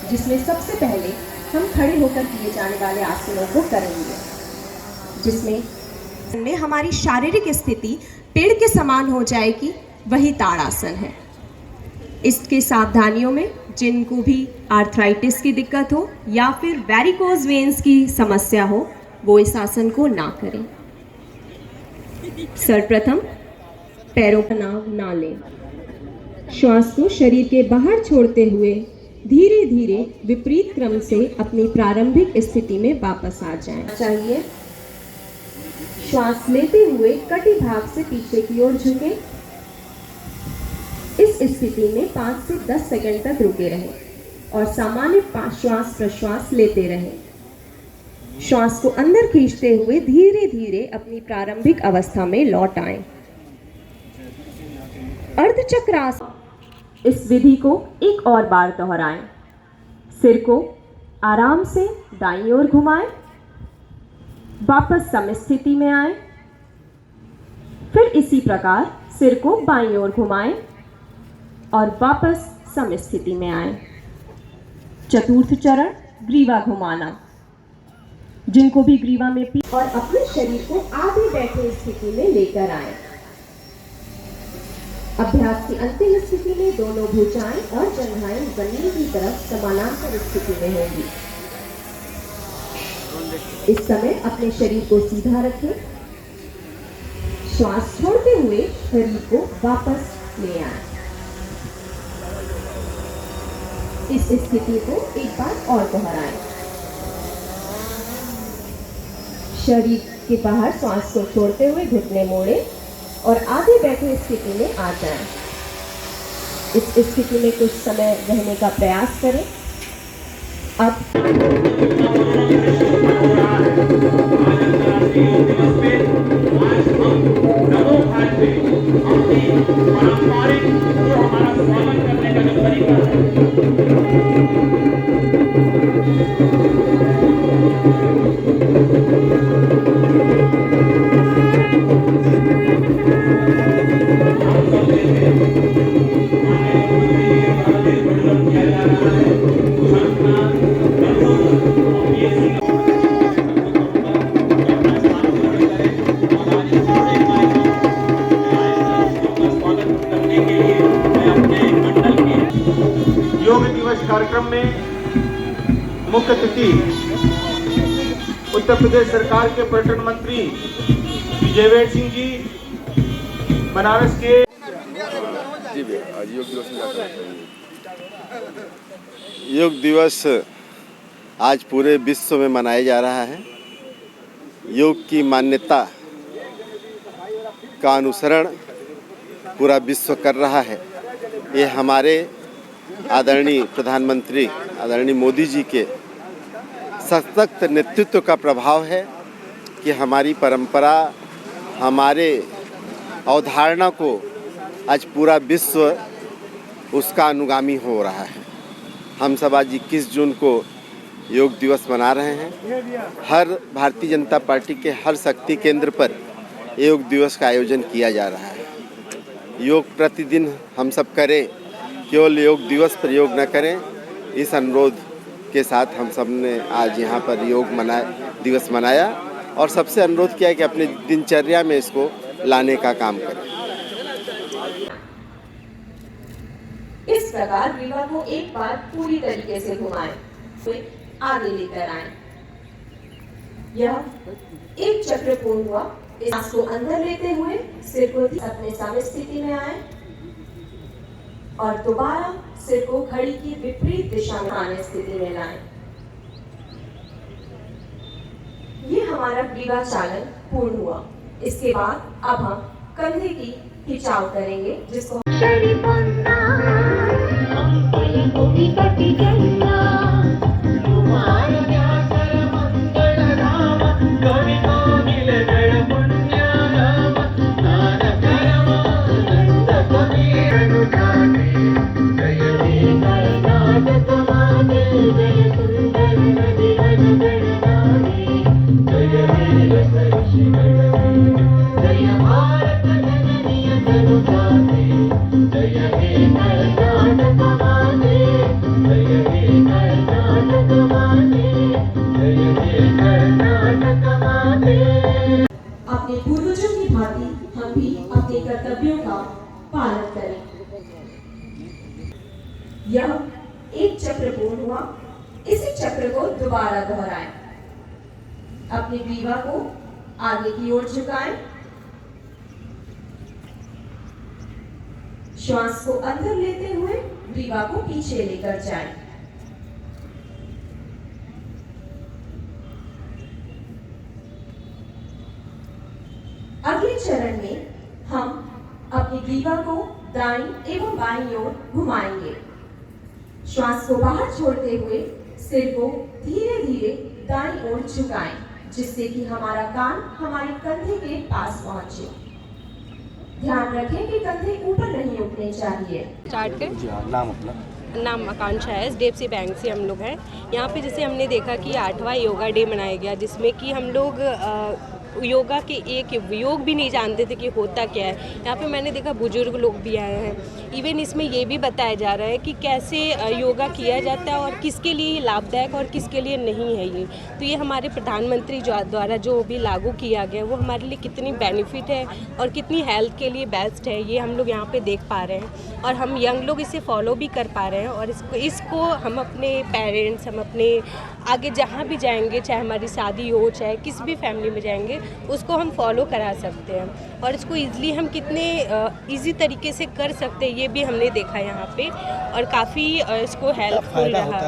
जिसमें सबसे पहले हम खड़े होकर किए जाने वाले आसनों को करेंगे, जिसमें हमारी शारीरिक स्थिति पेड़ के समान हो जाएगी, वही ताड़ासन है। इसके सावधानियों में जिनको भी आर्थराइटिस की दिक्कत हो या फिर वेरिकोज वेन्स की समस्या हो, वो इस आसन को ना करें। सर्वप्रथम पैरों का नाव ना लें, श्वास को शरीर के बाहर छोड़ते हुए धीरे धीरे विपरीत क्रम से अपनी प्रारंभिक स्थिति में वापस आ जाएं। चाहिए श्वास लेते हुए कटी भाग से पीछे की ओर झुकें। इस स्थिति में 5 से 10 सेकंड तक रुके रहें और सामान्य श्वास प्रश्वास लेते रहें। श्वास को अंदर खींचते हुए धीरे धीरे अपनी प्रारंभिक अवस्था में लौट आएं। अर्धचक्रासन, इस विधि को एक और बार दोहराएं। सिर को आराम से दाईं ओर घुमाएं, वापस समस्थिति में आएं, फिर इसी प्रकार सिर को बाईं ओर घुमाएं और वापस समस्थिति में आएं। चतुर्थ चरण ग्रीवा घुमाना, जिनको भी ग्रीवा में और अपने शरीर को आधे बैठे स्थिति में लेकर आएं। अभ्यास की अंतिम स्थिति में दोनों भुजाएं और जंघाएं जमीन की तरफ समानांतर स्थिति में होंगी। इस समय अपने शरीर को सीधा रखें, श्वास छोड़ते हुए शरीर को वापस ले आएं। इस स्थिति को एक बार और दोहराएं। शरीर के बाहर श्वास को छोड़ते हुए घुटने मोड़े और आधे बैठे स्थिति में आ जाएं। इस स्थिति में कुछ समय रहने का प्रयास करें। अब योग दिवस कार्यक्रम में मुख्य अतिथि उत्तर प्रदेश सरकार के पर्यटन मंत्री विजयवेर सिंह जी, बनारस के आज योग दिवस आज पूरे विश्व में मनाया जा रहा है। योग की मान्यता का अनुसरण पूरा विश्व कर रहा है। ये हमारे आदरणीय प्रधानमंत्री आदरणीय मोदी जी के सशक्त नेतृत्व का प्रभाव है कि हमारी परंपरा, हमारे अवधारणा को आज पूरा विश्व उसका अनुगामी हो रहा है। हम सब आज 21 जून को योग दिवस मना रहे हैं। हर भारतीय जनता पार्टी के हर शक्ति केंद्र पर योग दिवस का आयोजन किया जा रहा है। योग प्रतिदिन हम सब करें, केवल योग दिवस पर योग न करें, इस अनुरोध के साथ हम सब ने आज यहाँ पर योग दिवस मनाया और सबसे अनुरोध किया कि अपने दिनचर्या में इसको लाने का काम करें। इस प्रकार ग्रीवा को एक बार पूरी तरीके से घुमाएं, फिर आगे लेकर आएं। यह एक चक्र पूर्ण हुआ। सांस को अंदर लेते हुए सिर को अपने सामने स्थिति में आए और दोबारा सिर को घड़ी की विपरीत दिशा में आने स्थिति में लाएं। ये हमारा ग्रीवा चालन पूर्ण हुआ। इसके बाद अब हम कंधे की खिंचाव करेंगे, जिसको यह एक चक्र पूर्ण हुआ। इसी चक्र को दोबारा दोहराएं। अपनी ग्रीवा को आगे की ओर झुकाएं। श्वास को अंदर लेते हुए ग्रीवा को पीछे लेकर जाएं। अगले चरण में हम अपनी ग्रीवा को दाईं एवं बाईं ओर घुमाएंगे। श्वास को बाहर छोड़ते हुए सिर को धीरे धीरे दाईं ओर झुकाएं, जिससे कि हमारा कान हमारे कंधे के पास पहुंचे। ध्यान रखें कि कंधे ऊपर नहीं उठने चाहिए। स्टार्ट करें। नाम अपना? नाम आकांक्षा है, एचडीएफसी बैंक से हम लोग हैं। यहाँ पे जैसे हमने देखा कि 8वां योगा डे मनाया गया, जिसमें कि हम लोग योगा के एक योग भी नहीं जानते थे कि होता क्या है। यहाँ पे मैंने देखा बुजुर्ग लोग भी आए हैं। इवन इसमें ये भी बताया जा रहा है कि कैसे योगा किया जाता है और किसके लिए ये लाभदायक और किसके लिए नहीं है ये। तो ये हमारे प्रधानमंत्री द्वारा जो भी लागू किया गया वो हमारे लिए कितनी बेनिफिट है और कितनी हेल्थ के लिए बेस्ट है, ये हम लोग यहाँ पे देख पा रहे हैं और हम यंग लोग इसे फॉलो भी कर पा रहे हैं। और इसको हम अपने पेरेंट्स, हम अपने आगे जहाँ भी जाएंगे, चाहे हमारी शादी हो, चाहे किसी भी फैमिली में जाएंगे, उसको हम फॉलो करा सकते हैं। और इसको ईज़िली हम कितने ईज़ी तरीके से कर सकते हैं ये भी हमने देखा यहाँ पे, और काफ़ी इसको हेल्पफुल रहा।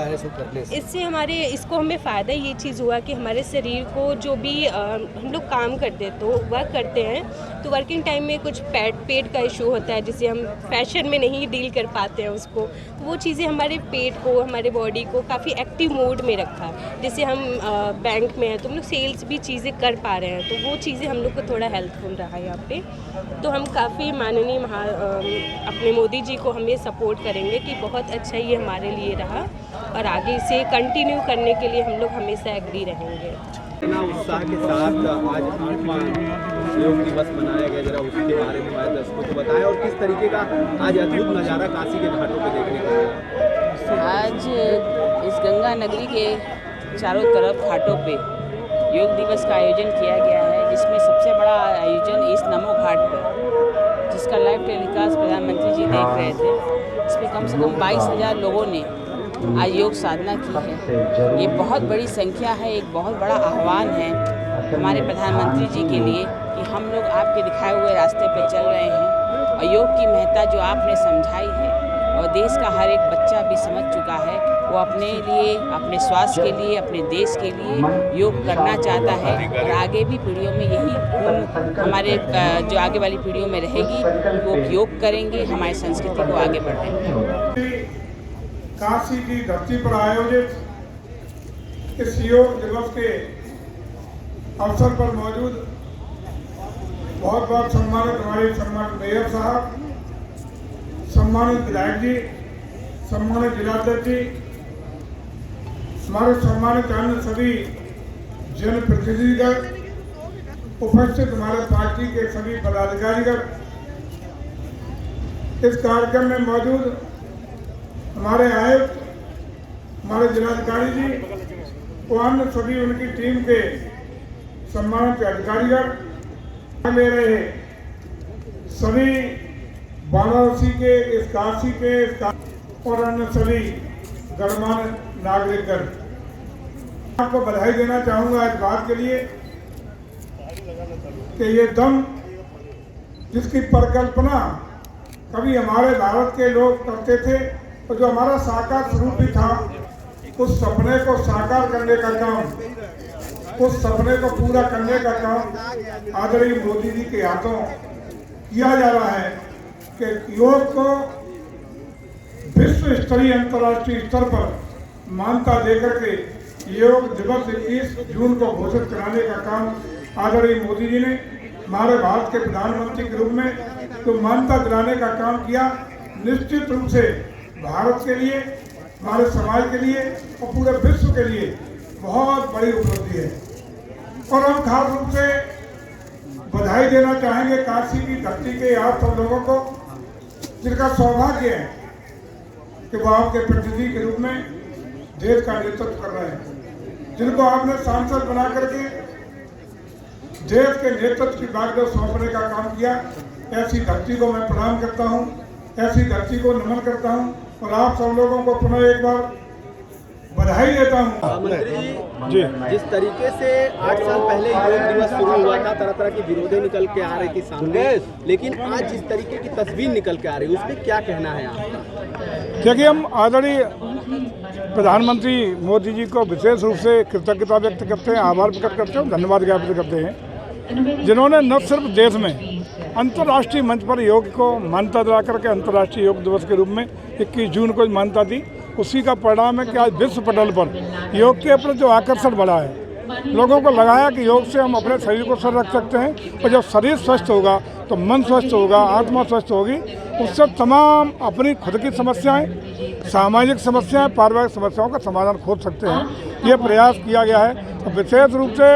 इससे इसको हमें फ़ायदा ये चीज़ हुआ कि हमारे शरीर को जो भी हम लोग काम करते तो वर्क करते हैं, तो वर्किंग टाइम में कुछ पेट का इशू होता है, जिसे हम फैशन में नहीं डील कर पाते हैं उसको। तो वो चीज़ें हमारे पेट को, हमारे बॉडी को काफ़ी एक्टिव मोड में रखा। जैसे हम बैंक में हैं तो हम लोग सेल्स भी चीज़ें कर पा रहे हैं, तो वो चीज़ें हम लोग को थोड़ा हेल्पफुल रहा यहाँ पे। तो हम काफ़ी माननीय अपने मोदी जी को हम ये सपोर्ट करेंगे कि बहुत अच्छा ये हमारे लिए रहा और आगे इसे कंटिन्यू करने के लिए हम लोग हमेशा एग्री रहेंगे। इतना उत्साह के साथ आज 8वां योग दिवस मनाया गया, जरा उसके बारे में हमारे दर्शकों को बताएं और किस तरीके का आज अद्भुत नज़ारा काशी के घाटों पे देखने को मिला। आज इस गंगा नगरी के चारों तरफ घाटों पे योग दिवस का आयोजन किया गया है, जिसमें सबसे बड़ा आयोजन इस नमो घाट पर, जिसका लाइव टेलीकास्ट प्रधानमंत्री जी देख रहे थे। इसमें कम से कम 22,000 लोगों ने आज योग साधना की है। ये बहुत बड़ी संख्या है, एक बहुत बड़ा आह्वान है हमारे प्रधानमंत्री जी के लिए कि हम लोग आपके दिखाए हुए रास्ते पे चल रहे हैं और योग की महत्ता जो आपने समझाई है और देश का हर एक बच्चा भी समझ चुका है, वो अपने लिए, अपने स्वास्थ्य के लिए, अपने देश के लिए योग करना चाहता है। और आगे भी पीढ़ियों में यही हमारे जो आगे वाली पीढ़ियों में रहेगी, वो योग करेंगे, हमारी संस्कृति को आगे बढ़ाएंगे। काशी की धरती पर आयोजित इस योग दिवस के अवसर पर मौजूद बहुत बहुत सम्मानित हमारे सम्मानित मेयर साहब, सम्मानित विधायक जी, सम्मानित जिलाध्यक्ष जी, हमारे सम्मानित अन्य सभी जनप्रतिनिधिगण, उपस्थित हमारे पार्टी के सभी पदाधिकारीगण, इस कार्यक्रम में मौजूद हमारे आयुक्त, हमारे जिलाधिकारी जी और अन्य सभी उनकी टीम के सम्मानित अधिकारीगण ले रहे सभी वाराणसी के, इस काशी के और अन्य सभी गणमान्य नागरिकगण, आपको बधाई देना चाहूँगा इस बात के लिए कि ये दम जिसकी परिकल्पना कभी हमारे भारत के लोग करते थे, तो जो हमारा साकार स्वरूप भी था, उस सपने को साकार करने का काम, उस सपने को पूरा करने का काम आदरणीय मोदी जी के हाथों किया जा रहा है कि योग को विश्व स्तरीय अंतर्राष्ट्रीय स्तर पर मान्यता देकर के योग दिवस 21 जून को घोषित कराने का काम आदरणीय मोदी जी ने हमारे भारत के प्रधानमंत्री के रूप में तो मान्यता दिलाने का काम किया। निश्चित रूप से भारत के लिए, हमारे समाज के लिए और पूरे विश्व के लिए बहुत बड़ी उपलब्धि है। और हम खास रूप से बधाई देना चाहेंगे काशी की धरती के आप सब लोगों को, जिनका सौभाग्य है कि वो आपके प्रतिनिधि के रूप में देश का नेतृत्व कर रहे हैं, जिनको आपने सांसद बना करके देश के नेतृत्व की बागडोर सौंपने का काम किया। ऐसी धरती को मैं प्रणाम करता हूँ। ऐसी धरती को नमन करता हूँ और आप सब लोगों को पुनः एक बार बधाई देता हूँ। मंत्री जी, जिस तरीके से 8 साल पहले योग दिवस शुरू हुआ था, तरह तरह की विरोधें निकल के आ रही थी सामने, लेकिन आज जिस तरीके की तस्वीर निकल के आ रही है उस पर क्या कहना है आपका? देखिए, हम आदरणीय प्रधानमंत्री मोदी जी को विशेष रूप से कृतज्ञता व्यक्त करते हैं, आभार प्रकट करते हैं, धन्यवाद ज्ञापित करते हैं, जिन्होंने न सिर्फ देश में अंतर्राष्ट्रीय मंच पर योग को मान्यता दिला करके अंतर्राष्ट्रीय योग दिवस के रूप में 21 जून को मान्यता दी। उसी का परिणाम है कि आज विश्व पटल पर योग के प्रति जो आकर्षण बढ़ा है, लोगों को लगाया कि योग से हम अपने शरीर को स्वस्थ रख सकते हैं, और जब शरीर स्वस्थ होगा तो मन स्वस्थ होगा, आत्मा स्वस्थ होगी, उससे तमाम अपनी खुद की समस्याएं, सामाजिक समस्याएं, पारिवारिक समस्याओं का समाधान खोज सकते हैं। ये प्रयास किया गया है। तो विशेष रूप से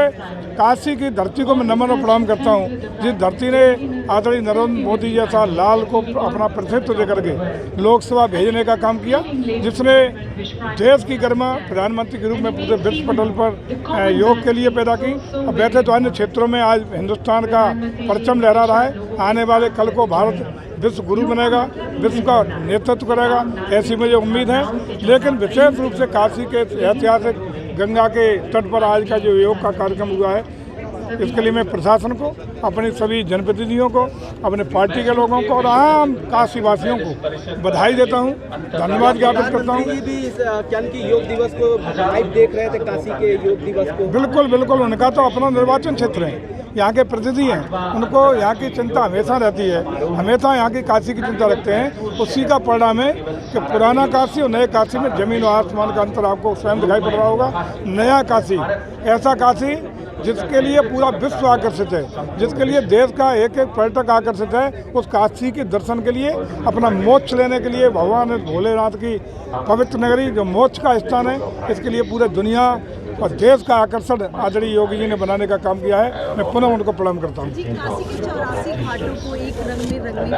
काशी की धरती को मैं नमन और प्रणाम करता हूँ, जिस धरती ने आदरणीय नरेंद्र मोदी जैसा लाल को अपना प्रतिनिधित्व देकर के लोकसभा भेजने का काम किया, जिसने देश की गरिमा प्रधानमंत्री के रूप में पूरे विश्व पटल पर योग के लिए पैदा की। अब वैसे तो अन्य क्षेत्रों में आज हिंदुस्तान का परचम लहरा रहा है। आने वाले कल को भारत विश्व गुरु बनेगा, विश्व का नेतृत्व करेगा, ऐसी मुझे उम्मीद है। लेकिन विशेष रूप से काशी के ऐतिहासिक गंगा के तट पर आज का जो योग का कार्यक्रम हुआ है, इसके लिए मैं प्रशासन को, अपने सभी जनप्रतिनिधियों को, अपने पार्टी के लोगों को और आम काशी वासियों को बधाई देता हूं, धन्यवाद ज्ञापित करता हूं। भी कि योग दिवस को लाइव देख रहे थे, काशी के योग दिवस को। बिल्कुल बिल्कुल, उनका तो अपना निर्वाचन क्षेत्र है, यहाँ के प्रतिनिधि हैं, उनको यहाँ की चिंता हमेशा रहती है, हमेशा यहाँ की काशी की चिंता रखते हैं। उसी का परिणाम है कि पुराना काशी और नए काशी में जमीन और आसमान का अंतर आपको स्वयं दिखाई पड़ रहा होगा। नया काशी ऐसा काशी जिसके लिए पूरा विश्व आकर्षित है, जिसके लिए देश का एक एक पर्यटक आकर्षित है। उस काशी के दर्शन के लिए, अपना मोक्ष लेने के लिए, भगवान भोलेनाथ की पवित्र नगरी जो मोक्ष का स्थान है, इसके लिए पूरे दुनिया और देश का आकर्षण आदरणीय योगी जी ने बनाने का काम किया है। मैं पुनः उनको प्रणाम करता हूँ। जी, काशी के 84 घाटों को एक रंग में रंगने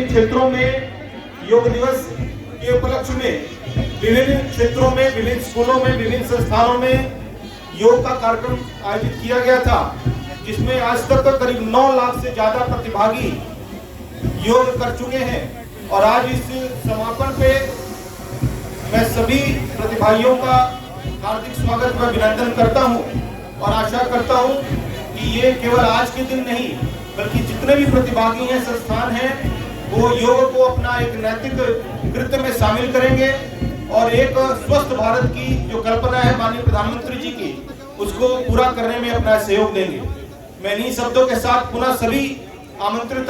क्षेत्रों में योग दिवस के उपलक्ष्य में विभिन्न क्षेत्रों में, विभिन्न स्कूलों में, विभिन्न संस्थानों में योग का कार्यक्रम आयोजित किया गया था। जिसमें आज तक करीब 9 लाख से ज़्यादा प्रतिभागी योग कर चुके हैं। और आज इस समापन पे मैं सभी प्रतिभागियों का हार्दिक स्वागत व अभिनंदन करता हूं और आशा करता हूं कि ये केवल आज के दिन नहीं बल्कि जितने भी प्रतिभागी हैं, संस्थान हैं, वो योग को अपना एक नैतिक कृत्य में शामिल करेंगे और एक स्वस्थ भारत की जो कल्पना है माननीय प्रधानमंत्री जी की, उसको पूरा करने में अपना सहयोग देंगे। मैं इन्हीं शब्दों के साथ पुनः सभी आमंत्रित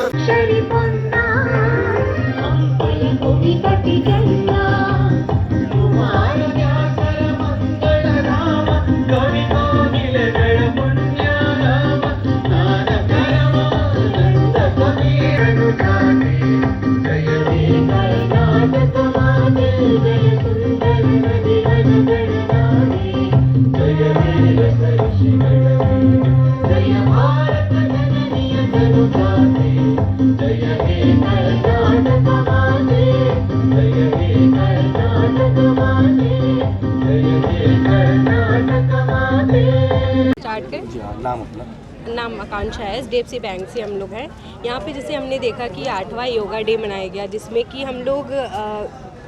नाम आकांक्षा है, DFC बैंक से हम लोग हैं। यहाँ पे जैसे हमने देखा कि 8वां योगा डे मनाया गया, जिसमें कि हम लोग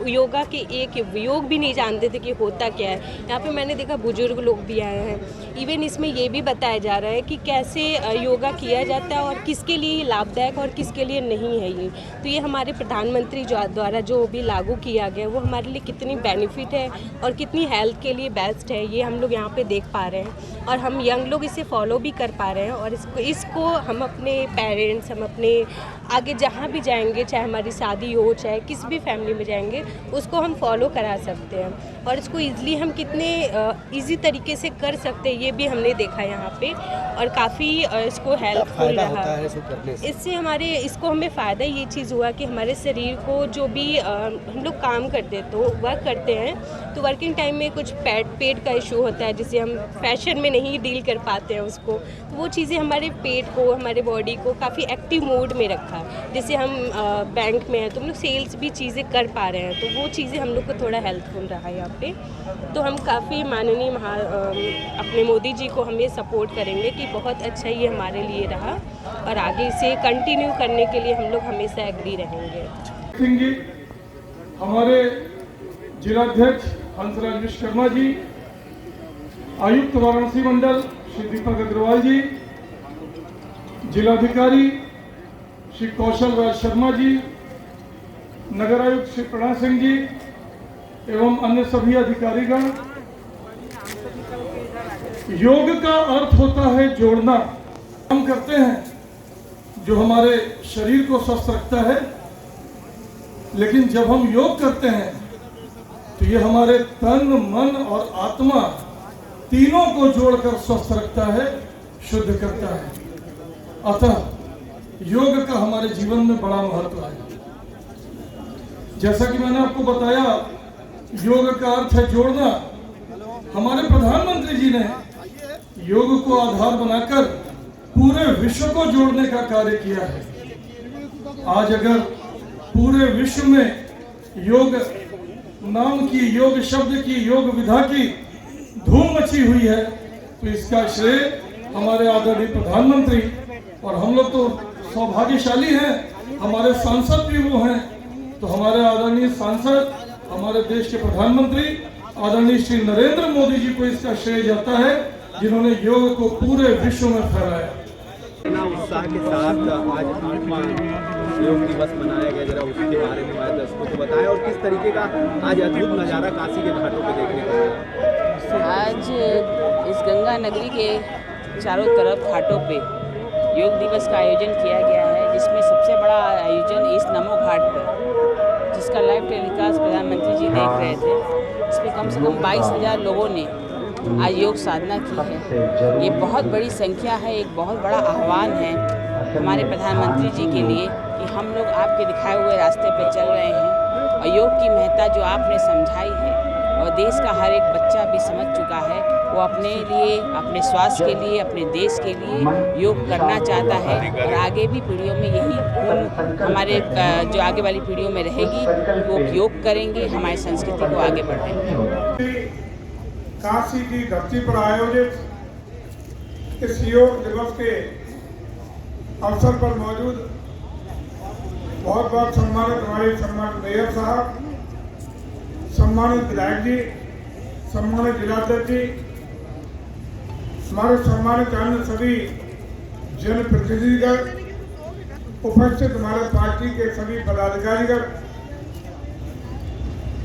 योगा के एक योग भी नहीं जानते थे कि होता क्या है। यहाँ पे मैंने देखा बुजुर्ग लोग भी आए हैं। इवन इसमें ये भी बताया जा रहा है कि कैसे योगा किया जाता है और किसके लिए ये लाभदायक और किसके लिए नहीं है ये। तो ये हमारे प्रधानमंत्री द्वारा जो भी लागू किया गया वो हमारे लिए कितनी बेनिफिट है और कितनी हेल्थ के लिए बेस्ट है, ये हम लोग यहाँ पे देख पा रहे हैं और हम यंग लोग इसे फॉलो भी कर पा रहे हैं। और इसको हम अपने पेरेंट्स, हम अपने आगे जहाँ भी जाएंगे, चाहे हमारी शादी हो, चाहे किस भी फैमिली में जाएंगे, उसको हम फॉलो करा सकते हैं और इसको ईज़िली हम कितने इजी तरीके से कर सकते हैं ये भी हमने देखा यहाँ पे। और काफ़ी इसको हेल्पफुल रहा। इससे इसको हमें फ़ायदा ये चीज़ हुआ कि हमारे शरीर को जो भी हम लोग काम करते तो वर्क करते हैं तो वर्किंग टाइम में कुछ पेट का इशू होता है जिसे हम फैशन में नहीं डील कर पाते हैं उसको, तो वो चीज़ें हमारे पेट को, हमारे बॉडी को काफ़ी एक्टिव मोड में रखा। जैसे हम बैंक में हैं तो हम लोग सेल्स भी चीज़ें कर पा रहे हैं, तो वो चीज़ें हम लोग को थोड़ा हेल्पफुल रहा है यहाँ पे। तो हम काफ़ी माननीय अपने मोदी जी को हम ये सपोर्ट करेंगे कि बहुत अच्छा ये हमारे लिए रहा और आगे इसे कंटिन्यू करने के लिए हम लोग हमेशा एग्री रहेंगे। सिंह जी, हमारे जिलाध्यक्ष हंसराज विश्वकर्मा जी, आयुक्त वाराणसी मंडल श्री दीपक अग्रवाल जी, जिलाधिकारी श्री कौशल राज शर्मा जी, नगर आयुक्त श्री प्रणा सिंह जी एवं अन्य सभी अधिकारीगण। योग का अर्थ होता है जोड़ना। हम करते हैं जो हमारे शरीर को स्वस्थ रखता है, लेकिन जब हम योग करते हैं तो ये हमारे तन, मन और आत्मा तीनों को जोड़कर स्वस्थ रखता है, शुद्ध करता है। अतः योग का हमारे जीवन में बड़ा महत्व है। जैसा कि मैंने आपको बताया, योग का अर्थ है जोड़ना। हमारे प्रधानमंत्री जी ने योग को आधार बनाकर पूरे विश्व को जोड़ने का कार्य किया है। आज अगर पूरे विश्व में योग नाम की, योग शब्द की, योग विधा की धूम मची हुई है तो इसका श्रेय हमारे आदरणीय प्रधानमंत्री, और हम लोग तो सौभाग्यशाली हैं, हमारे सांसद भी वो हैं। तो हमारे आदरणीय सांसद, हमारे देश के प्रधानमंत्री आदरणीय श्री नरेंद्र मोदी जी को इसका श्रेय जाता है, जिन्होंने योग को पूरे विश्व में फैलाया। इतना उत्साह के साथ आज 8वां योग दिवस मनाया गया, जरा उसके बारे में हमारे दर्शकों को बताएं और किस तरीके का आज अद्भुत नज़ारा काशी के घाटों पे देखने को मिला। आज इस गंगा नगरी के चारों तरफ घाटों पे योग दिवस का आयोजन किया गया है, जिसमें सबसे बड़ा आयोजन इस नमो घाट पर, जिसका लाइव टेलीकास्ट प्रधानमंत्री जी देख रहे थे। इसमें कम से कम 22,000 लोगों ने आज योग साधना की है। ये बहुत बड़ी संख्या है, एक बहुत बड़ा आह्वान है हमारे प्रधानमंत्री जी के लिए कि हम लोग आपके दिखाए हुए रास्ते पे चल रहे हैं और योग की महत्ता जो आपने समझाई है और देश का हर एक बच्चा भी समझ चुका है, वो अपने लिए, अपने स्वास्थ्य के लिए, अपने देश के लिए योग करना चाहता है और आगे भी पीढ़ियों में यही हमारे जो आगे वाली पीढ़ियों में रहेगी, वो योग करेंगे, हमारी संस्कृति को आगे बढ़ाएंगे। काशी की धरती पर आयोजित इस योग दिवस के अवसर पर मौजूद बहुत बहुत सम्मानित हमारे सम्मानित मेयर साहब, सम्मानित विधायक जी, सम्मानित जिलाध्यक्ष जी, हमारे सम्मानित अन्य सभी जनप्रतिनिधिगण, उपस्थित हमारे पार्टी के सभी पदाधिकारीगण,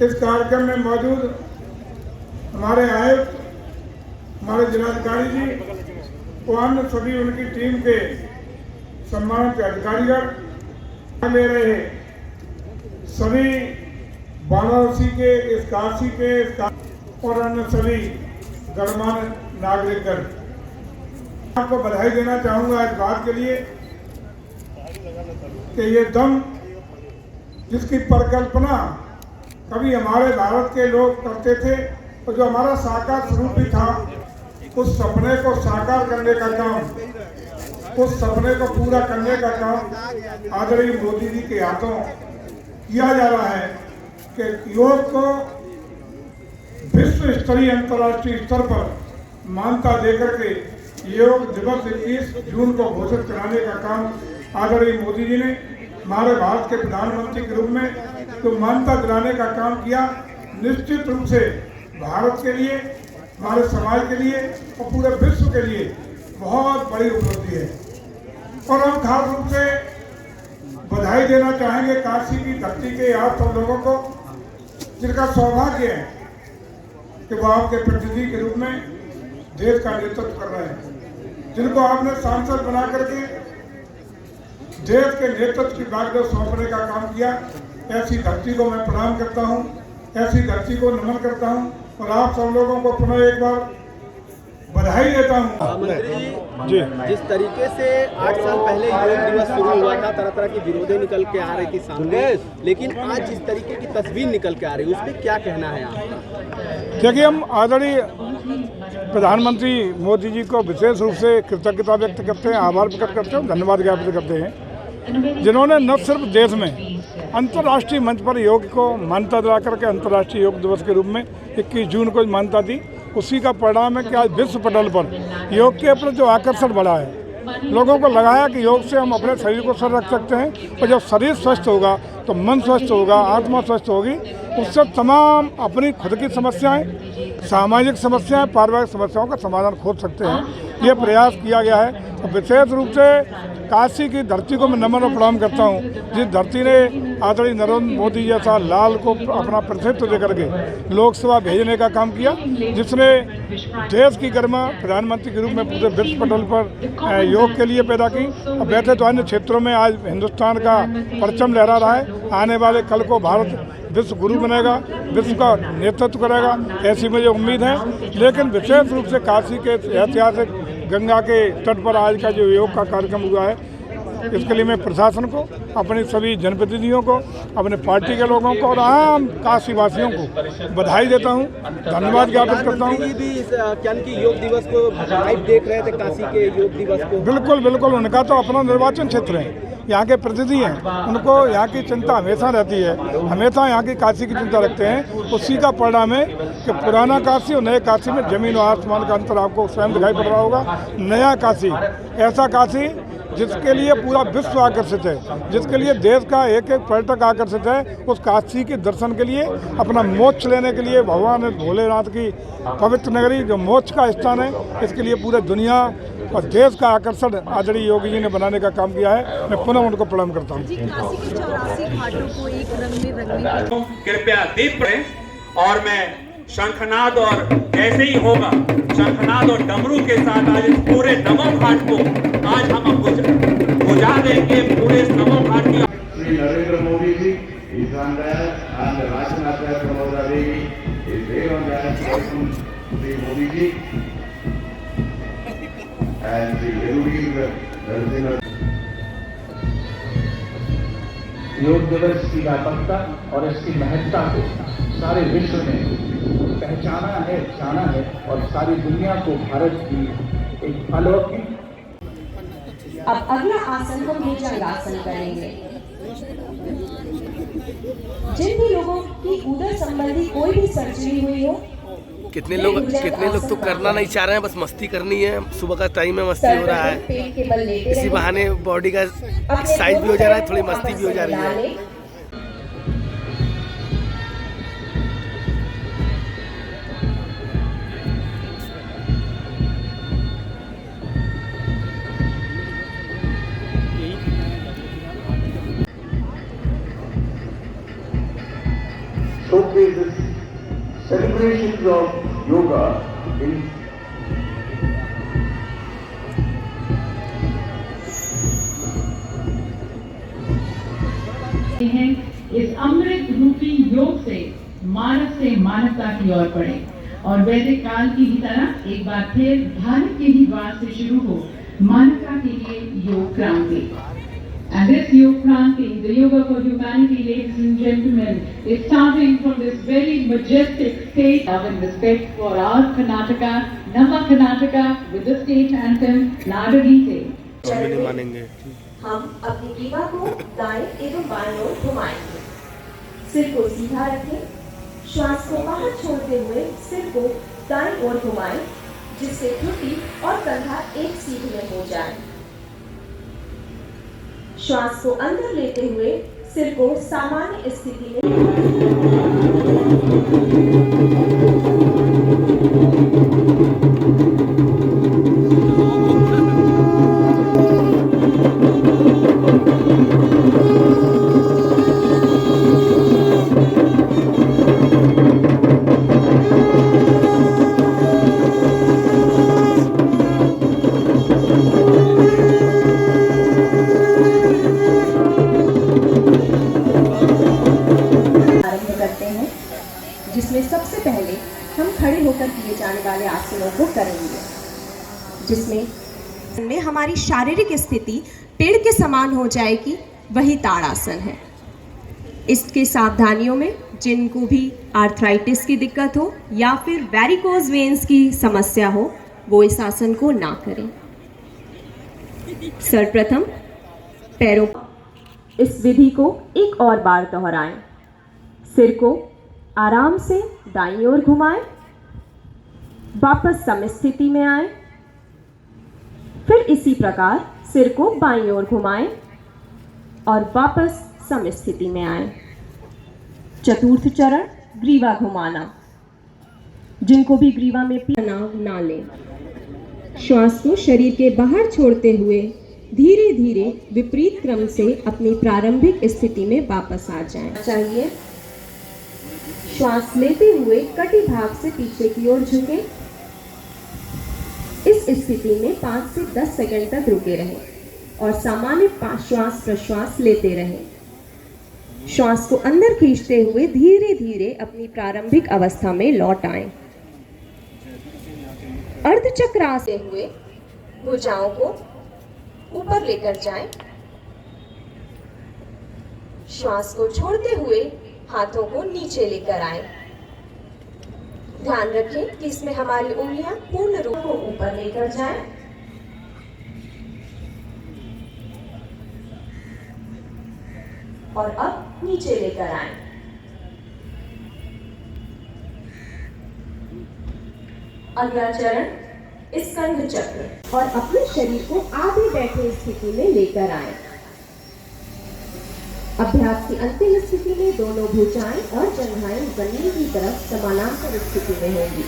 इस कार्यक्रम में मौजूद हमारे आयुक्त, हमारे जिलाधिकारी जी और अन्य सभी उनकी टीम के सम्मानित अधिकारीगण ले रहे सभी वाराणसी के, इस काशी के और अन्य सभी गणमान्य नागरिकगण, आपको बधाई देना चाहूंगा इस बात के लिए कि ये दम जिसकी परिकल्पना कभी हमारे भारत के लोग करते थे और जो हमारा साकार स्वरूप भी था, उस सपने को साकार करने का काम, उस सपने को पूरा करने का काम आदरणीय मोदी जी के हाथों किया जा रहा है कि योग को विश्व स्तरीय अंतर्राष्ट्रीय स्तर पर मान्यता देकर के योग दिवस 21 जून को घोषित कराने का काम आदरणीय मोदी जी ने हमारे भारत के प्रधानमंत्री के रूप में जो मान्यता दिलाने का काम किया, निश्चित रूप से भारत के लिए, हमारे समाज के लिए और पूरे विश्व के लिए बहुत बड़ी उपलब्धि है। और हम खास रूप से बधाई देना चाहेंगे काशी की धरती के आप सब लोगों को, जिनका सौभाग्य है कि वो आपके प्रतिनिधि के रूप में देश का नेतृत्व कर रहे हैं, जिनको आपने सांसद बना करके देश के नेतृत्व की बागडोर सौंपने का काम किया। ऐसी धरती को मैं प्रणाम करता हूं, ऐसी धरती को नमन करता हूं और आप सब लोगों को पुनः एक बार बधाई देता हूं। मंत्री जी, जिस तरीके से 8 साल पहले योग दिवस शुरू हुआ था, तरह तरह की विरोधें निकल के आ रही थी सामने, लेकिन आज जिस तरीके की तस्वीर निकल के आ रही है उस पर क्या कहना है आपका? देखिए, हम आदरणीय प्रधानमंत्री मोदी जी को विशेष रूप से कृतज्ञता व्यक्त करते हैं, आभार प्रकट करते हैं, धन्यवाद ज्ञापित करते हैं, जिन्होंने न सिर्फ देश में अंतर्राष्ट्रीय मंच पर योग को मान्यता दिला करके अंतर्राष्ट्रीय योग दिवस के रूप में 21 जून को मान्यता दी, उसी का परिणाम है कि आज विश्व पटल पर योग के प्रति जो आकर्षण बढ़ा है, लोगों को लगा है कि योग से हम अपने शरीर को स्वस्थ रख सकते हैं और जब शरीर स्वस्थ होगा तो मन स्वस्थ होगा, आत्मा स्वस्थ होगी, उससे तमाम अपनी खुद की समस्याएं, सामाजिक समस्याएं, पारिवारिक समस्याओं का समाधान खोज सकते हैं। ये प्रयास किया गया है। तो विशेष रूप से काशी की धरती को मैं नमन और प्रणाम करता हूँ, जिस धरती ने आदरणीय नरेंद्र मोदी जैसा लाल को अपना प्रतिनिधित्व देकर के लोकसभा भेजने का काम किया, जिसने देश की गरिमा प्रधानमंत्री के रूप में पूरे विश्व पटल पर योग के लिए पैदा की। और वैसे तो अन्य क्षेत्रों में आज हिंदुस्तान का परचम लहरा रहा है, आने वाले कल को भारत विश्व गुरु बनेगा, विश्व का नेतृत्व करेगा, ऐसी मुझे उम्मीद है। लेकिन विशेष रूप से काशी के ऐतिहासिक गंगा के तट पर आज का जो योग का कार्यक्रम हुआ है, इसके लिए मैं प्रशासन को, अपने सभी जनप्रतिनिधियों को, अपने पार्टी के लोगों को और आम काशी वासियों को बधाई देता हूं, धन्यवाद ज्ञापित करता हूं। भी कि योग दिवस को लाइव देख रहे थे, काशी के योग दिवस को। बिल्कुल बिल्कुल, उनका तो अपना निर्वाचन क्षेत्र है, यहाँ के प्रतिनिधि हैं, उनको यहाँ की चिंता हमेशा रहती है, हमेशा यहाँ की काशी की चिंता रखते हैं। उसी का परिणाम है कि पुराना काशी और नए काशी में जमीन और आसमान का अंतर आपको स्वयं दिखाई पड़ रहा होगा। नया काशी, ऐसा काशी जिसके लिए पूरा विश्व आकर्षित है, जिसके लिए देश का एक एक पर्यटक आकर्षित है, उस काशी के दर्शन के लिए, अपना मोक्ष लेने के लिए, भगवान भोलेनाथ की पवित्र नगरी जो मोक्ष का स्थान है, इसके लिए पूरे दुनिया और देश का आकर्षण आदरणीय योगी जी ने बनाने का काम किया है। मैं पुनः उनको प्रणाम करता हूँ। काशी के 84 घाटों को एक रंग में रंगने कृपया दीप पड़े और मैं शंखनाद और ऐसे ही होगा, शंखनाद और डमरू के साथ आज इस पूरे नमो घाट को आज हम बुझा देंगे। पूरे नमो घाट की Shri Narendra Modi ji is on there and the Rajnath Pramoda Devi is there on there. Welcome Shri Modi ji and the Yadugir Narasimha. योग दिवस की व्यापकता और इसकी महत्ता को सारे विश्व ने पहचाना है, जाना है और सारी दुनिया को भारत की एक अलौकिक। अब अगला आसन हम भुजंगासन करेंगे। जिन भी लोगों की उदर संबंधी कोई भी सर्जरी हुई हो कितने लोग तो करना नहीं चाह रहे हैं, बस मस्ती करनी है। सुबह का टाइम में मस्ती हो रहा है, इसी बहाने बॉडी का एक्सरसाइज भी हो जा रहा है, थोड़ी मस्ती भी हो जा रही है। Showcases celebrations of yoga in इस अमृत रूपी योग से मानव से मानवता की ओर बढ़े और वैदिक काल की ही तरह एक बार फिर भारत के ही द्वार से शुरू हो मानवता के लिए योग क्रांति। And this Yoga Kranti, the Yoga for Humanity, ladies and gentlemen, is starting from this very majestic state of respect for our Karnataka, Nama Karnataka, with the state anthem, Nadagite. मानेंगे। हम अपनी ग्रीवा को दाएं एवं बाएं ओर घुमाएंगे। सिर को सीधा रखें, श्वास को बाहर छोड़ते हुए सिर को दाएं ओर घुमाएं, जिससे घुटनी और कंधा एक सीध में हो जाए। श्वास को अंदर लेते हुए सिर को सामान्य स्थिति में जिसमें सबसे पहले हम खड़े होकर किए जाने वाले आसनों को करेंगे, जिसमें हमारी शारीरिक स्थिति पेड़ के समान हो जाएगी, वही ताड़ासन है। इसके सावधानियों में जिनको भी आर्थराइटिस की दिक्कत हो या फिर वेरिकोज वेन्स की समस्या हो, वो इस आसन को ना करें। सर्वप्रथम पैरों, इस विधि को एक और बार दोहराएं। सिर को आराम से दाईं ओर घुमाएं, वापस सम स्थिति में आएं, फिर इसी प्रकार सिर को बाईं ओर घुमाएं और वापस सम स्थिति में आएं। चतुर्थ चरण ग्रीवा घुमाना। जिनको भी ग्रीवा में तनाव ना लें, श्वास को शरीर के बाहर छोड़ते हुए धीरे धीरे विपरीत क्रम से अपनी प्रारंभिक स्थिति में वापस आ जाएं। चाहिए श्वास लेते हुए कटी भाग से पीछे की ओर झुके। इस स्थिति में 5 से 10 सेकंड तक रुके रहें और सामान्य श्वास प्रश्वास लेते रहें। श्वास को अंदर खींचते हुए धीरे धीरे अपनी प्रारंभिक अवस्था में लौट आएं। अर्धचक्रासन से हुए भुजाओं को ऊपर लेकर जाएं। श्वास को छोड़ते हुए हाथों को नीचे लेकर आएं। ध्यान रखें कि इसमें हमारी उंगलियां पूर्ण रूप को ऊपर लेकर जाएं। और अब नीचे लेकर आएं। अगला चरण स्कंध चक्र, और अपने शरीर को आधे बैठे स्थिति में लेकर आएं। अभ्यास की अंतिम स्थिति में दोनों भुजाएं और जंघाएं जमीन की तरफ समानांतर स्थिति में होंगी।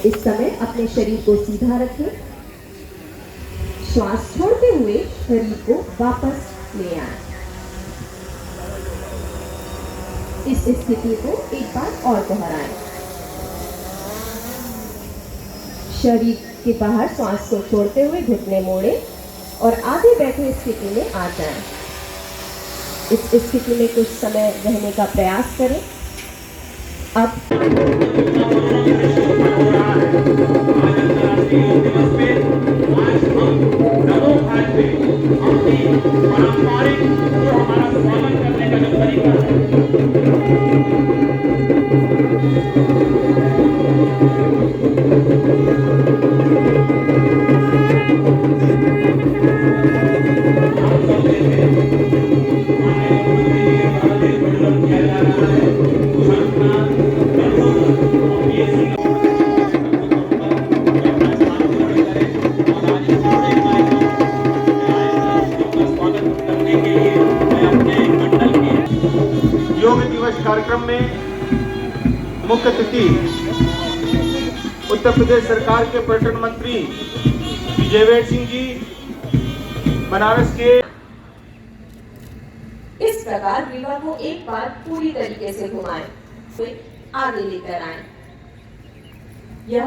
इस समय अपने शरीर को सीधा रखें, श्वास छोड़ते हुए शरीर को वापस ले आएं। इस स्थिति को एक बार और दोहराएं। शरीर के बाहर श्वास को छोड़ते हुए घुटने मोड़े और आधे बैठे स्थिति में आ जाएं। इस स्थिति में कुछ समय रहने का प्रयास करें। अब दिवस कार्यक्रम में मुख्य अतिथि उत्तर प्रदेश सरकार के पर्यटन मंत्री जयवेर सिंह जी, बनारस के। इस प्रकार रीवा को एक बार पूरी तरीके से घुमाएं, फिर आगे लेकर आएं। यह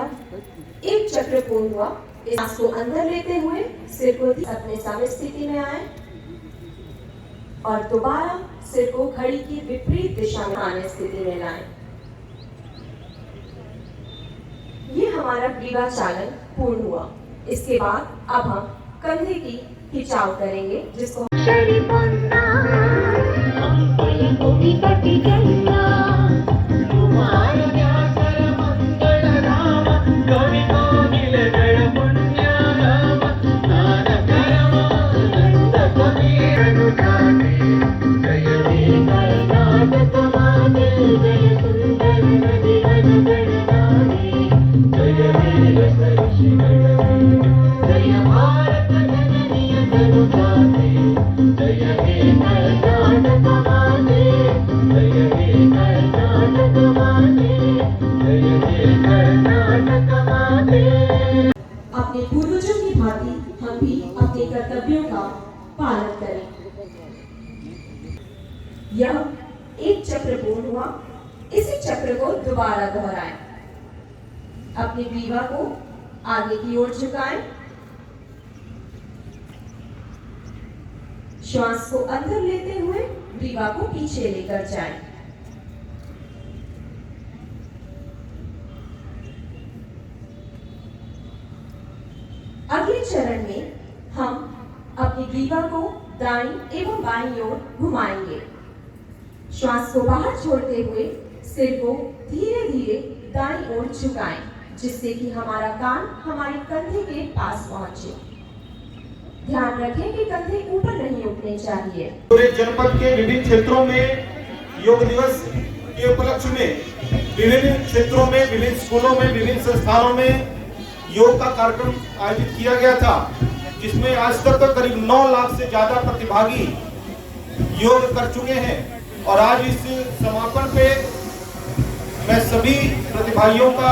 एक चक्र पूर्ण हुआ। सांस को अंदर लेते हुए सिर को अपने सामने स्थिति में आए और दोबारा सिर को घड़ी की विपरीत दिशा में आने स्थिति में लाएं। ये हमारा ग्रीवा चालन पूर्ण हुआ। इसके बाद अब हम कंधे की खिंचाव करेंगे, जिसको अपने पूर्वजों की भांति हम भी अपने कर्तव्यों का पालन करें। यह एक चक्र पूर्ण हुआ। इसी चक्र को दोबारा दोहराएं। अपने ग्रीवा को आगे की ओर झुकाएं। श्वास को अंदर लेते हुए ग्रीवा को पीछे लेकर जाएं। अगले चरण में हम अपनी ग्रीवा को दाईं एवं बाईं ओर घुमाएंगे। श्वास को बाहर छोड़ते हुए सिर को धीरे धीरे दाईं ओर झुकाएं, जिससे कि हमारा कान हमारे कंधे के पास पहुंचे। ध्यान रखें कि कंधे ऊपर नहीं उठने चाहिए। पूरे जनपद के विभिन्न क्षेत्रों में योग दिवस के उपलक्ष्य में विभिन्न क्षेत्रों में, विभिन्न स्कूलों में, विभिन्न संस्थानों में योग का कार्यक्रम आयोजित किया गया था, जिसमें आज तक करीब 9 लाख से ज्यादा प्रतिभागी योग कर चुके हैं। और आज इस समापन पे मैं सभी प्रतिभागियों का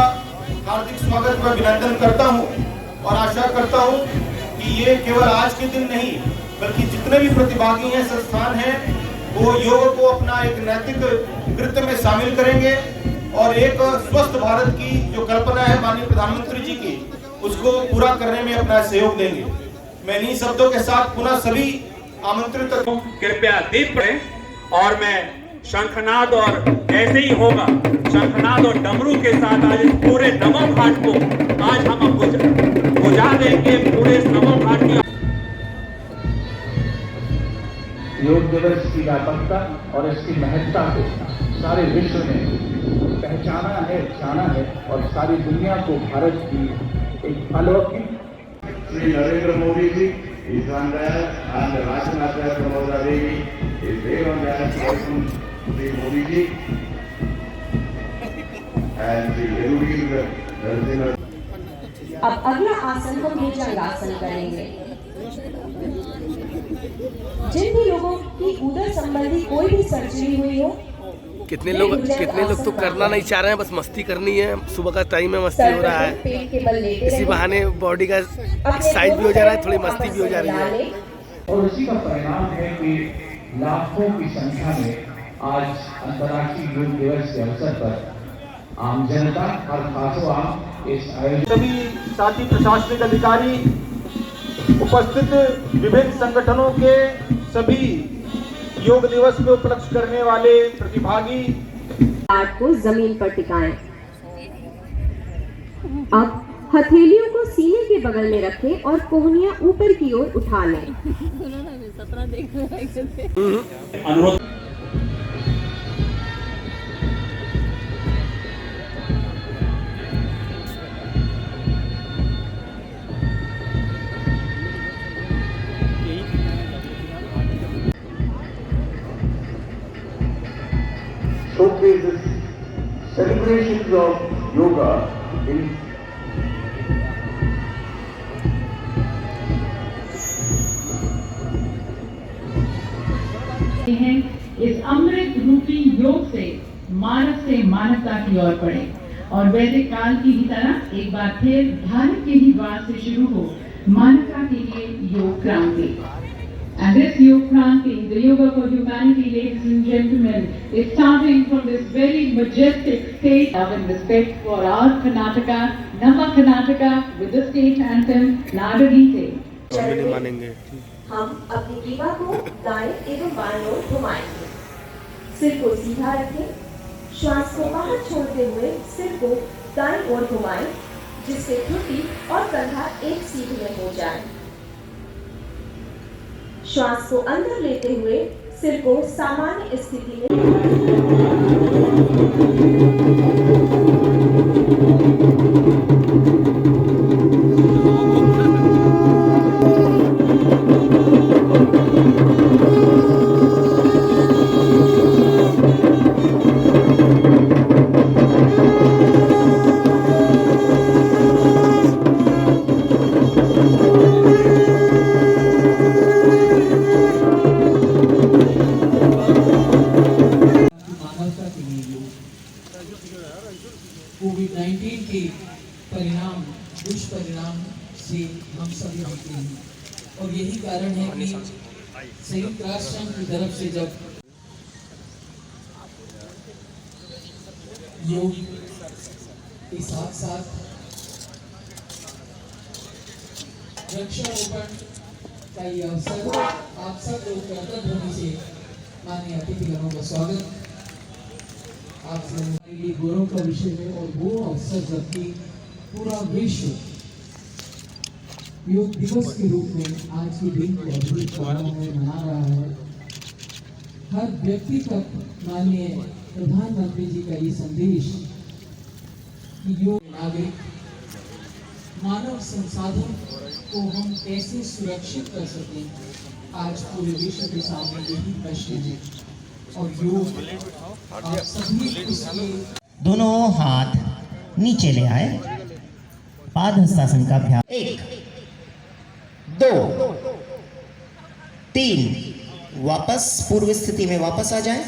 हार्दिक स्वागत व अभिनंदन करता हूं और आशा करता हूं कि ये केवल आज के दिन नहीं, बल्कि जितने भी प्रतिभागी हैं, संस्थान हैं, वो योग को अपना एक नैतिक कृत्य में शामिल करेंगे और एक स्वस्थ भारत की जो कल्पना है माननीय प्रधानमंत्री जी की, उसको पूरा करने में अपना सहयोग देंगे। मैं इन्हीं शब्दों के साथ पुनः सभी आमंत्रित कृपया दीप पड़े और मैं शंखनाद और ऐसे ही होगा, शंखनाद और डमरू के साथ आज इस पूरे नमो घाट को आज हम बुझा देंगे। पूरे इस नमो घाट की योग दिवस की व्यापकता और इसकी महत्ता को सारे विश्व ने पहचाना है, जाना है और सारी दुनिया को भारत की एक अलौकिक। Shri Narendra Modi ji is on there and Rajnatha Pramodha Devi is there on there. Welcome Shri Modi ji and Shri Yadugir Narasimha. अब अगला आसन हम भुजंगासन करेंगे। जिन भी लोगों की उदर संबंधी कोई भी सर्जरी हुई हो, कितने लोग तो करना नहीं चाह रहे हैं, बस मस्ती करनी है। सुबह का टाइम में मस्ती हो रहा है, इसी बहाने बॉडी का एक्सरसाइज भी हो जा रहा है, थोड़ी मस्ती भी हो जा रही है। और उसी का परिणाम है कि लाखों की संख्या में आज अंतर्राष्ट्रीय योग दिवस के अवसर पर आम जनता और खासो आम इस आयोजन सभी साथी प्रशासनिक अधिकारी, उपस्थित विभिन्न संगठनों के सभी योग दिवस में उपलक्ष्य करने वाले प्रतिभागी हाथ को जमीन पर टिकाएं। अब हथेलियों को सीने के बगल में रखें और कोहनियां ऊपर की ओर उठा लें। अनुरोध showcases celebrations of yoga in हैं इस अमृत रूपी योग से मानवता की ओर बढ़े और वैदिक काल की ही तरह एक बार फिर भारत के ही द्वार से शुरू हो मानवता के लिए योग क्रांति। And this Yoga Kranti, the Yoga for Humanity, ladies and gentlemen, is starting from this very majestic state of respect for our Karnataka, Nama Karnataka, with the state anthem, Nadagite. मानेंगे। हम अपनी ग्रीवा को दाएं एवं बाएं ओर घुमाएंगे। सिर को सीधा रखें, श्वास को बाहर छोड़ते हुए सिर को दाएं ओर घुमाएं, जिससे घुटनी और कंधा एक सीध में हो जाए। श्वास को अंदर लेते हुए सिर को सामान्य स्थिति में कोविड-19 के परिणाम दुष्परिणाम से हम सभी होते हैं और यही कारण है कि संयुक्त राष्ट्र संघ की तरफ से जब योग के साथ साथ वृक्षारोपण का ये अवसर आप सब लोग कर्तव्य होने से माननीय अतिथिगणों का स्वागत आप हमारे लिए गौरव का विषय है और वो अवसर जबकि पूरा विश्व योग दिवस के रूप में आज के दिन को अद्भुत समारोह में मना रहा है। हर व्यक्ति तक माननीय प्रधानमंत्री जी का ये संदेश कि योग नागरिक मानव संसाधन को हम कैसे सुरक्षित कर सकें, आज पूरे विश्व के सामने यही प्रश्न है और योग आप सभी इसलिए दोनों हाथ नीचे ले आए, पाद हस्तासन का अभ्यास 1 2 3 वापस पूर्व स्थिति में वापस आ जाएं।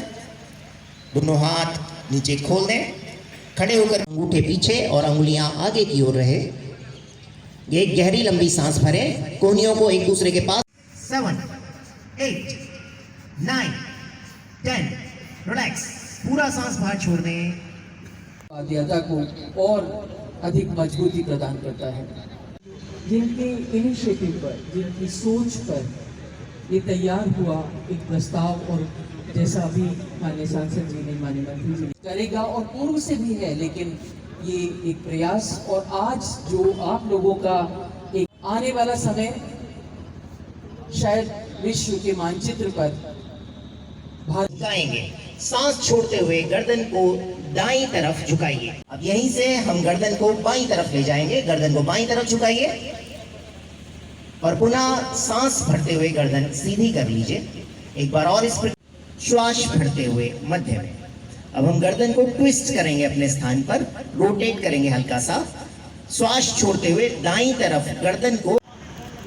दोनों हाथ नीचे खोल दें, खड़े होकर अंगूठे पीछे और अंगुलियां आगे की ओर रहे। ये गहरी लंबी सांस भरें, कोहनियों को एक दूसरे के पास 7 8 9 10 रिलैक्स, पूरा सांस बाहर छोड़ दें। आध्यात्मिकता को और अधिक मजबूती प्रदान करता है। जिनके इनिशिएटिव पर, जिनकी सोच पर ये तैयार हुआ एक प्रस्ताव और जैसा अभी माननीय सांसद जी ने, माननीय मंत्री जी ने करेगा और पूर्व से भी है, लेकिन ये एक प्रयास और आज जो आप लोगों का एक आने वाला समय शायद विश्व के मानचित्र पर झुकाएंगे। सांस छोड़ते हुए गर्दन को दाईं तरफ झुकाइए। अब यहीं से हम गर्दन को बाईं तरफ ले जाएंगे। गर्दन को बाईं तरफ झुकाइए और पुनः सांस भरते हुए गर्दन सीधी कर लीजिए। एक बार और इस पर श्वास भरते हुए मध्य में। अब हम गर्दन को ट्विस्ट करेंगे अपने स्थान पर, रोटेट करेंगे हल्का सा। श्वास छोड़ते हुए दाईं तरफ गर्दन को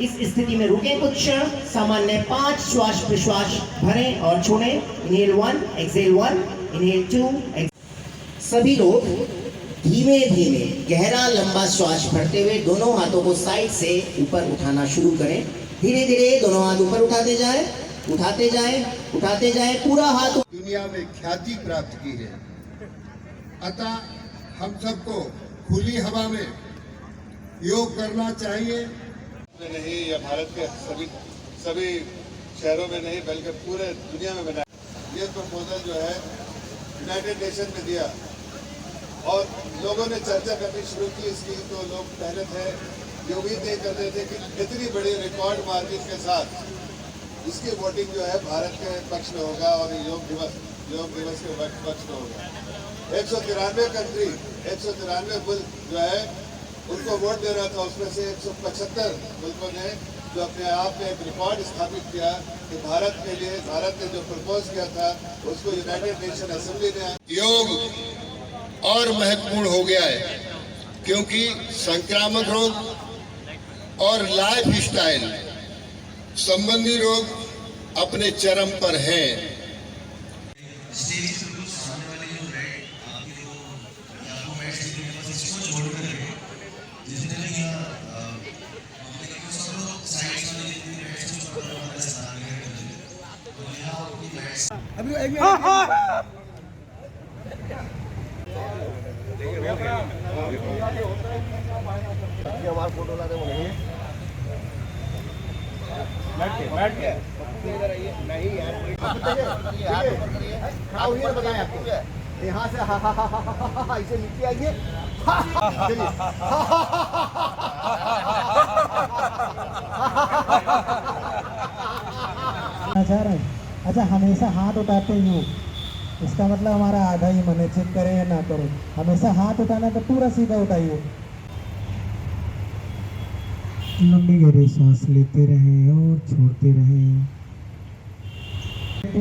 इस स्थिति में रुकें कुछ क्षण। सामान्य 5 श्वास प्रश्वास भरें और छोड़ें। Inhale 1, exhale 1, inhale 2। सभी लोग धीमे धीमे गहरा लंबा श्वास भरते हुए दोनों हाथों को साइड से ऊपर उठाना शुरू करें। धीरे धीरे दोनों हाथ ऊपर उठाते जाएं, उठाते जाएं, उठाते जाएं। पूरा हाथ दुनिया में ख्याति प्राप्त की है। अतः हम सबको खुली हवा में योग करना चाहिए। नहीं, या भारत के सभी शहरों में नहीं बल्कि पूरे दुनिया में बना। ये प्रपोजल जो है यूनाइटेड नेशन में दिया और लोगों ने चर्चा करनी शुरू की इसकी। तो लोग पहले थे ये उम्मीद नहीं करते थे कि इतनी बड़ी रिकॉर्ड मार्जिन के साथ इसकी वोटिंग जो है भारत के पक्ष में होगा और योग दिवस के पक्ष में होगा। 193 कंट्री, 193 मुल्क जो है उनको वोट दे रहा था। उसमें से 175 मुल्कों ने जो अपने आप में एक रिकॉर्ड स्थापित किया कि भारत के लिए, भारत ने जो प्रपोज किया था उसको यूनाइटेड नेशन असेंबली ने। योग और महत्वपूर्ण हो गया है क्योंकि संक्रामक रोग और लाइफ स्टाइल संबंधी रोग अपने चरम पर हैं हमारा फोटो ला दे बोले बैठ के नहीं यार बताएं आपको यहाँ से ऐसे नीचे आइए अच्छा हमेशा हाथ उठाते ही हो, इसका मतलब हमारा आधा ही मन है, चेक करें या ना करें, हमेशा हाथ उठाना तो पूरा सीधा उठाइए। लंबी गहरी सांस लेते रहें और छोड़ते रहें।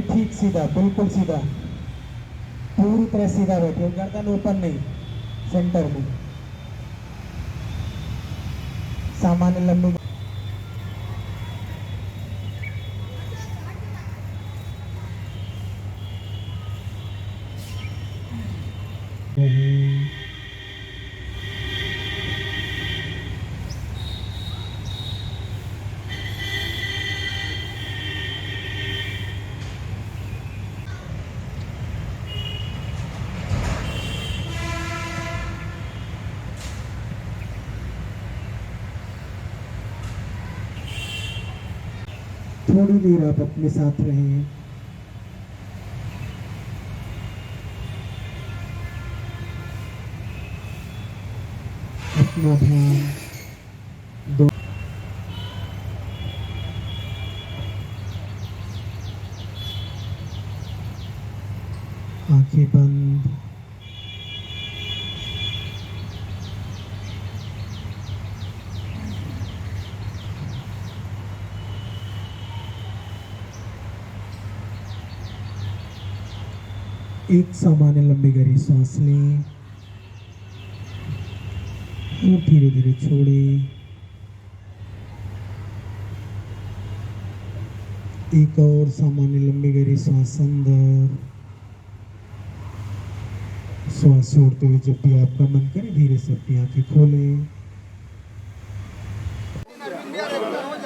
ठीक सीधा, बिल्कुल सीधा, पूरी तरह सीधा बैठिए, गर्दन ऊपर नहीं, सेंटर में। सामान्य लंबी थोड़ी देर आप अपने साथ रहें। अपना ध्यान दो आंखें बंद, एक सामान्य लंबी गहरी सांस लें और धीरे धीरे छोड़ें। एक और सामान्य लंबी गहरी सांस अंदर, सांस छोड़ते हुए जब भी आपका मन करे धीरे से अपनी आंखें खोलें।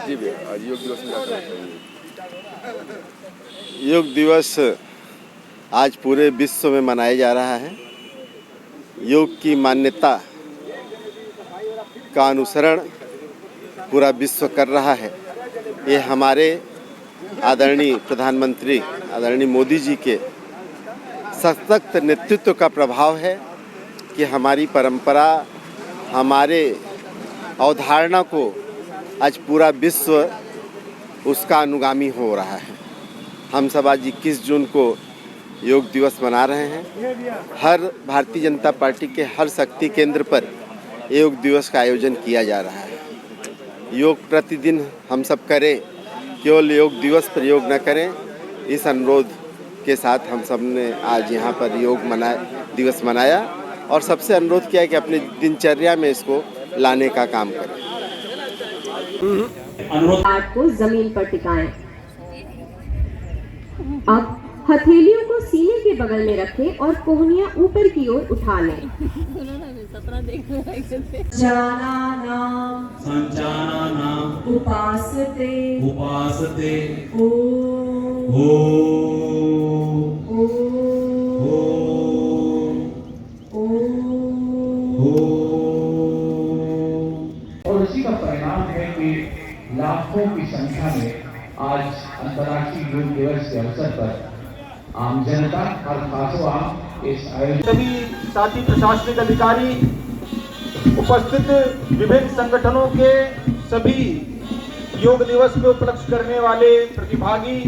जी भैया, आज योग दिवस योग दिवस आज पूरे विश्व में मनाया जा रहा है। योग की मान्यता का अनुसरण पूरा विश्व कर रहा है। ये हमारे आदरणीय प्रधानमंत्री आदरणीय मोदी जी के सशक्त नेतृत्व का प्रभाव है कि हमारी परंपरा, हमारे अवधारणा को आज पूरा विश्व उसका अनुगामी हो रहा है। हम सब आज 21 जून को योग दिवस मना रहे हैं। हर भारतीय जनता पार्टी के हर शक्ति केंद्र पर योग दिवस का आयोजन किया जा रहा है। योग प्रतिदिन हम सब करें, केवल योग दिवस पर योग न करें, इस अनुरोध के साथ हम सब ने आज यहाँ पर योग दिवस मनाया और सबसे अनुरोध किया कि अपनी दिनचर्या में इसको लाने का काम करें। हाथ को जमीन पर टिकाएं। अब हथेलियों को सीने के बगल में रखें और कोहनियां ऊपर की ओर उठा लें। संजानानाम उपासते ओ और इसी का परिणाम है कि लाखों की संख्या में आज अंतर्राष्ट्रीय योग दिवस के अवसर पर आम जनता और खासो आम इस आयोजन सभी साथी प्रशासनिक अधिकारी, उपस्थित विभिन्न संगठनों के सभी योग दिवस में उपलक्ष्य करने वाले प्रतिभागी